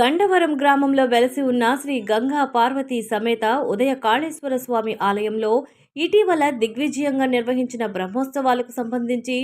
గండవరం గ్రామంలో వెలసి ఉన్న శ్రీ గంగా పార్వతీ సమేత ఉదయ కాళేశ్వర స్వామి ఆలయంలో ఇటీవల దిగ్విజయంగా నిర్వహించిన బ్రహ్మోత్సవాలకు సంబంధించి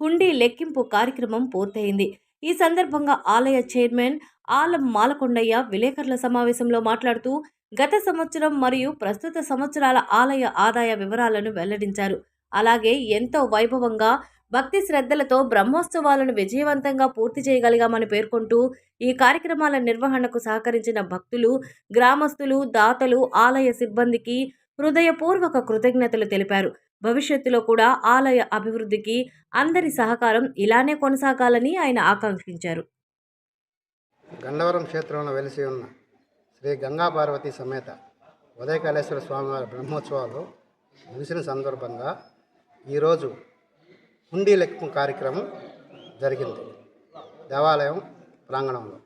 హుండీ లెక్కింపు కార్యక్రమం పూర్తయింది. ఈ సందర్భంగా ఆలయ చైర్మన్ ఆలం మాలకొండయ్య విలేకరుల సమావేశంలో మాట్లాడుతూ గత సంవత్సరం మరియు ప్రస్తుత సంవత్సరాల ఆలయ ఆదాయ వివరాలను వెల్లడించారు. అలాగే ఎంతో వైభవంగా భక్తి శ్రద్ధలతో బ్రహ్మోత్సవాలను విజయవంతంగా పూర్తి చేయగలిగామని పేర్కొంటూ ఈ కార్యక్రమాల నిర్వహణకు సహకరించిన భక్తులు, గ్రామస్తులు, దాతలు, ఆలయ సిబ్బందికి హృదయపూర్వక కృతజ్ఞతలు తెలిపారు. భవిష్యత్తులో కూడా ఆలయ అభివృద్ధికి అందరి సహకారం ఇలానే కొనసాగాలని ఆయన ఆకాంక్షించారు. గండవరం క్షేత్రంలో వెలిసి ఉన్న శ్రీ గంగా పార్వతీ సమేత ఉదయకాళేశ్వర స్వామివారి బ్రహ్మోత్సవాలు ముగిసిన సందర్భంగా ఈరోజు హుండీ లెక్కింపు కార్యక్రమం జరిగింది. దేవాలయం ప్రాంగణంలో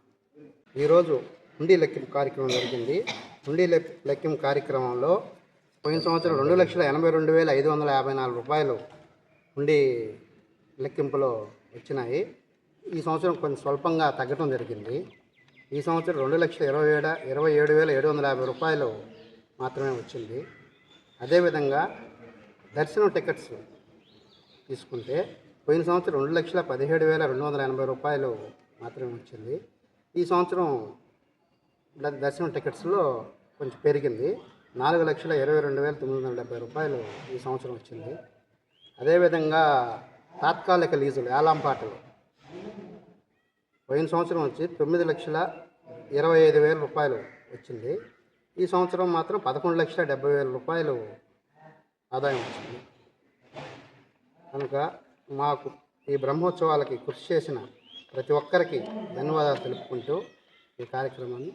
ఈరోజు హుండీ లెక్కింపు కార్యక్రమం జరిగింది. హుండీ లెక్కింపు కార్యక్రమంలో పోయిన సంవత్సరం 2,82,554 రూపాయలు హుండీ లెక్కింపులో వచ్చినాయి. ఈ సంవత్సరం కొంచెం స్వల్పంగా తగ్గడం జరిగింది. ఈ సంవత్సరం 2,27,750 రూపాయలు మాత్రమే వచ్చింది. అదేవిధంగా దర్శనం టికెట్స్ తీసుకుంటే పోయిన సంవత్సరం 2,17,280 రూపాయలు మాత్రమే వచ్చింది. ఈ సంవత్సరం దర్శనం టికెట్స్లో కొంచెం పెరిగింది. 4,22,970 రూపాయలు ఈ సంవత్సరం వచ్చింది. అదేవిధంగా తాత్కాలిక లీజులు ఏలాంపాటలు పోయిన సంవత్సరం వచ్చి 9,25,000 రూపాయలు వచ్చింది. ఈ సంవత్సరం మాత్రం 11,70,000 రూపాయలు ఆదాయం వచ్చింది. కనుక మాకు ఈ బ్రహ్మోత్సవాలకి కృషి చేసిన ప్రతి ఒక్కరికి ధన్యవాదాలు తెలుపుకుంటూ ఈ కార్యక్రమాన్ని